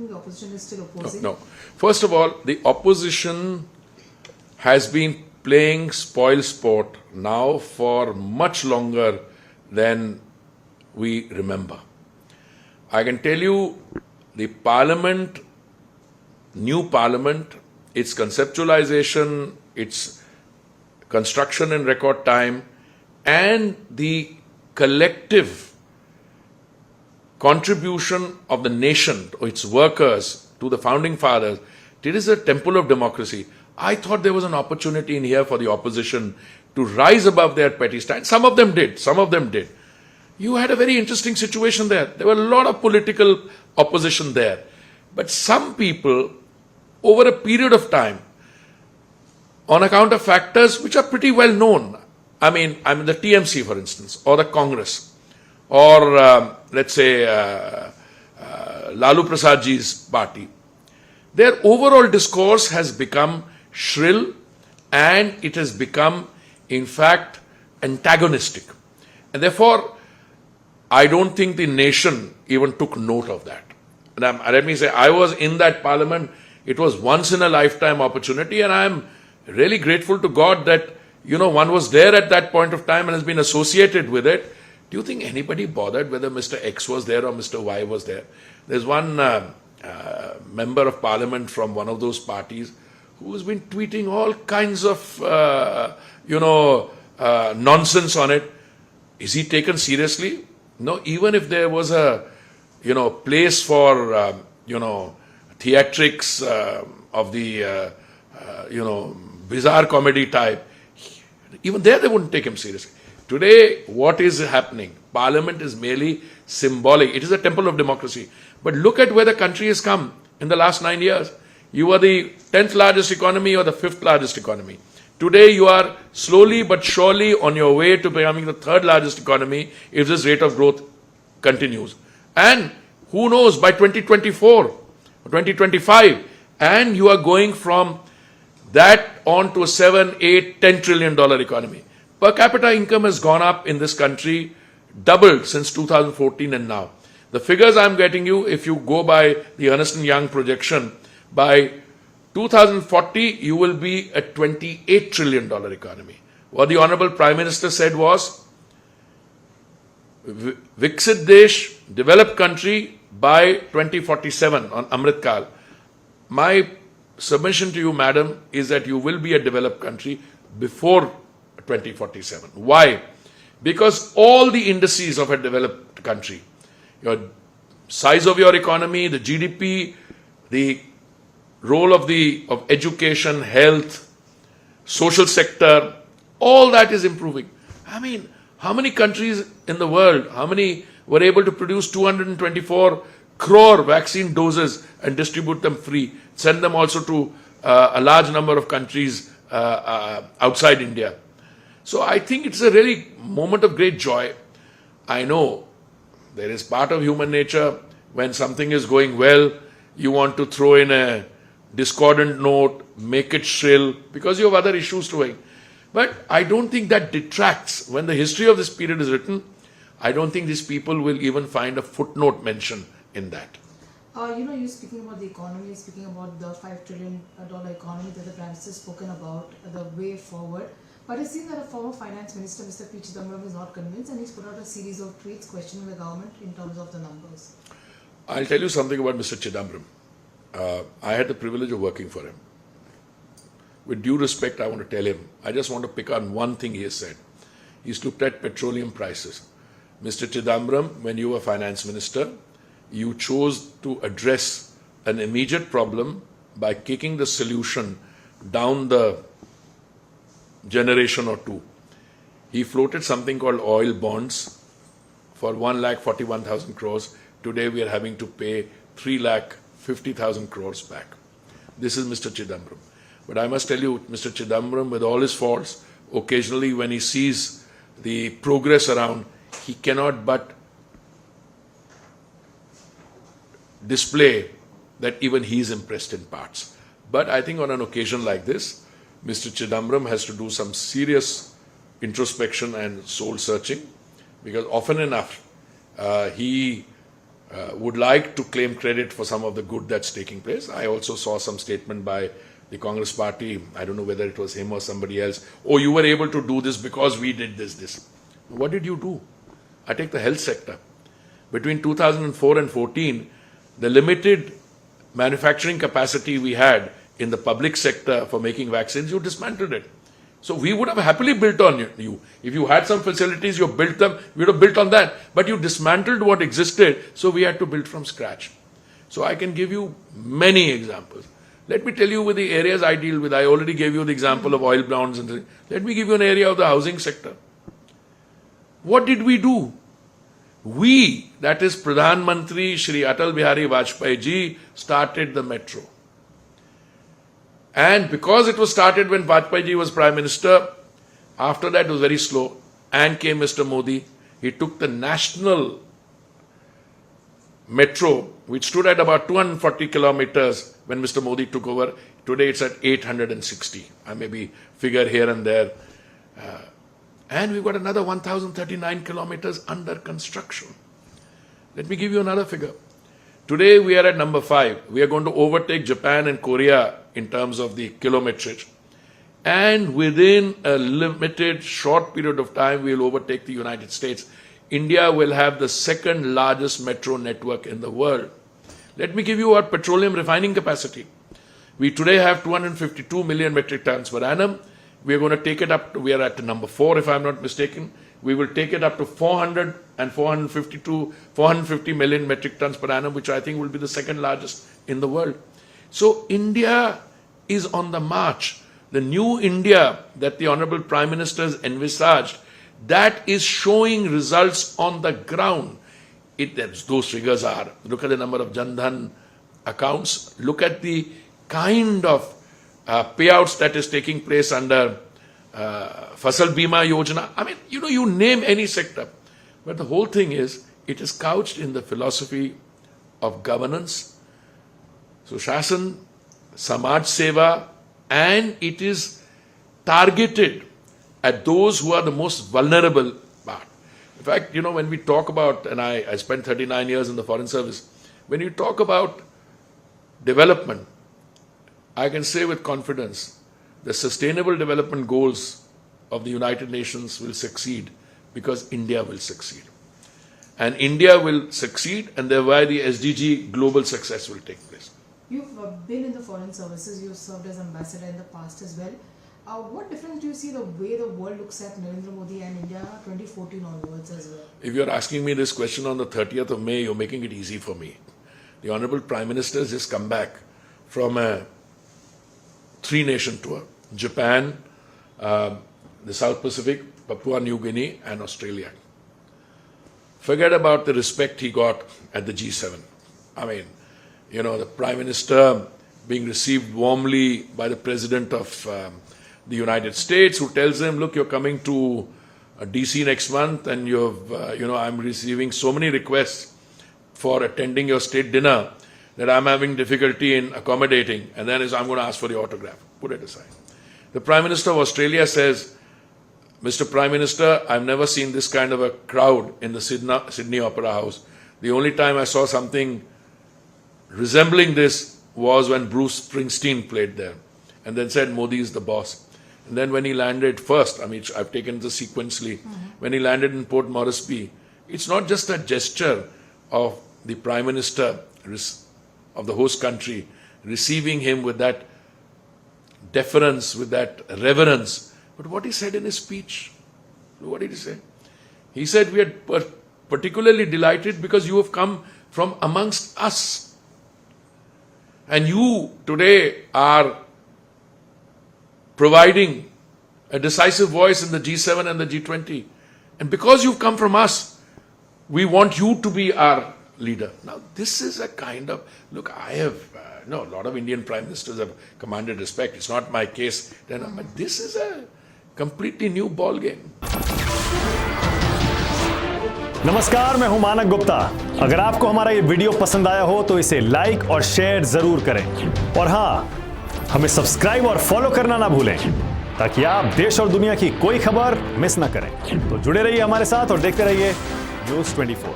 think the opposition is still opposing? No. First of all, the opposition has been playing spoil sport now for much longer than we remember. I can tell you the parliament, new parliament, its conceptualization, its construction in record time, and the collective contribution of the nation, its workers, to the founding fathers, it is a temple of democracy. I thought there was an opportunity in here for the opposition to rise above their petty stand. Some of them did. You had a very interesting situation there. There were a lot of political opposition there. But some people, over a period of time, on account of factors which are pretty well known, I mean the TMC, for instance, or the Congress, or let's say Lalu Prasad ji's party, their overall discourse has become shrill and it has become, in fact, antagonistic. And therefore, I don't think the nation even took note of that. And let me say, I was in that parliament. It was once in a lifetime opportunity, and I'm really grateful to God that, one was there at that point of time and has been associated with it. Do you think anybody bothered whether Mr. X was there or Mr. Y was there? There's one member of parliament from one of those parties who has been tweeting all kinds of, nonsense on it. Is he taken seriously? No, even if there was a, place for, theatrics of the, bizarre comedy type, even there they wouldn't take him seriously. Today, what is happening? Parliament is merely symbolic. It is a temple of democracy. But look at where the country has come in the last 9 years. You were the 10th largest economy or the 5th largest economy. Today, you are slowly but surely on your way to becoming the 3rd largest economy if this rate of growth continues. And who knows, by 2024 or 2025, and you are going from that on to a 7, 8, $10 trillion economy. Per capita income has gone up in this country, doubled since 2014 and now. The figures I'm getting you, if you go by the Ernst & Young projection, by 2040, you will be a $28 trillion economy. What the Honorable Prime Minister said was, Viksit Desh, developed country by 2047 on Amrit Kal. My submission to you, madam, is that you will be a developed country before 2047. Why? Because all the indices of a developed country, your size of your economy, the GDP, the role of education, health, social sector, all that is improving. I mean, how many countries in the world, how many were able to produce 224 crore vaccine doses and distribute them free, send them also to a large number of countries outside India. So I think it's a really moment of great joy. I know there is part of human nature, when something is going well, you want to throw in a discordant note, make it shrill, because you have other issues to it. But I don't think that detracts. When the history of this period is written, I don't think these people will even find a footnote mention in that. You're speaking about the economy, you're speaking about the $5 trillion economy that the Prime Minister has spoken about, the way forward. But it seems that a former finance minister, Mr. P. Chidambaram, is not convinced, and he's put out a series of tweets questioning the government in terms of the numbers. I'll tell you something about Mr. Chidambaram. I had the privilege of working for him. With due respect, I want to tell him, I just want to pick on one thing he has said. He's looked at petroleum prices. Mr. Chidambaram, when you were finance minister, you chose to address an immediate problem by kicking the solution down the generation or two. He floated something called oil bonds for 1,41,000 crores. Today we are having to pay 3,50,000 crores back. This is Mr. Chidambaram. But I must tell you, Mr. Chidambaram, with all his faults, occasionally when he sees the progress around, he cannot but display that even he is impressed in parts. But I think on an occasion like this, Mr. Chidambaram has to do some serious introspection and soul searching, because often enough he would like to claim credit for some of the good that's taking place. I also saw some statement by the Congress party, I don't know whether it was him or somebody else, oh, you were able to do this because we did this. What did you do? I take the health sector. Between 2004 and 14, the limited manufacturing capacity we had in the public sector for making vaccines, you dismantled it. So we would have happily built on you. If you had some facilities, you built them, we would have built on that. But you dismantled what existed, so we had to build from scratch. So I can give you many examples. Let me tell you with the areas I deal with. I already gave you the example of oil bonds. Let me give you an area of the housing sector. What did we do? We, that is Pradhan Mantri Shri Atal Bihari Vajpayee ji, started the metro. And because it was started when Vajpayee ji was Prime Minister, after that it was very slow. And came Mr. Modi. He took the national metro, which stood at about 240 kilometers when Mr. Modi took over. Today it's at 860. I maybe figure here and there. And we've got another 1,039 kilometers under construction. Let me give you another figure. Today we are at number 5. We are going to overtake Japan and Korea in terms of the kilometrage. And within a limited short period of time, we will overtake the United States. India will have the second largest metro network in the world. Let me give you our petroleum refining capacity. We today have 252 million metric tons per annum. We are going to take it up to, we are at number 4 if I'm not mistaken. We will take it up to 450 million metric tons per annum, which I think will be the second largest in the world. So India is on the march. The new India that the Honorable Prime Minister has envisaged, that is showing results on the ground. Those figures are, look at the number of Jan Dhan accounts, look at the kind of payouts that is taking place under Fasal Bima Yojana. I mean, you name any sector. But the whole thing is, it is couched in the philosophy of governance, Sushasan, Samaj Seva, and it is targeted at those who are the most vulnerable part. In fact, when we talk about, and I spent 39 years in the Foreign Service, when you talk about development, I can say with confidence, the Sustainable Development Goals of the United Nations will succeed because India will succeed. And India will succeed, and thereby the SDG global success will take place. You've been in the foreign services, you've served as ambassador in the past as well. What difference do you see the way the world looks at Narendra Modi and India 2014 onwards as well? If you're asking me this question on the 30th of May, you're making it easy for me. The Honorable Prime Minister has just come back from a 3-nation tour. Japan, the South Pacific, Papua New Guinea and Australia. Forget about the respect he got at the G7. I mean, the Prime Minister being received warmly by the President of the United States, who tells him, look, you're coming to DC next month and I'm receiving so many requests for attending your state dinner that I'm having difficulty in accommodating, and then I'm going to ask for the autograph. Put it aside. The Prime Minister of Australia says, Mr. Prime Minister, I've never seen this kind of a crowd in the Sydney Opera House. The only time I saw something resembling this was when Bruce Springsteen played there, and then said Modi is the boss. And then when he landed first, I've taken this sequentially, when he landed in Port Moresby, it's not just a gesture of the Prime Minister of the host country receiving him with that deference, with that reverence, but what he said in his speech. What did he say? He said, we are particularly delighted because you have come from amongst us. And you today are providing a decisive voice in the G7 and the G20. And because you've come from us, we want you to be our leader. Now, this is a kind of, look, I have, a lot of Indian Prime Ministers have commanded respect. It's not my case. But this is a completely new ball game. नमस्कार, मैं हूं मानक गुप्ता। अगर आपको हमारा ये video पसंद आया हो तो इसे लाइक और शेयर जरूर करें, और हां, हमें सब्सक्राइब और फॉलो करना ना भूलें ताकि आप देश और दुनिया की कोई खबर मिस ना करें। तो जुड़े रहिए हमारे साथ और देखते रहिए News24।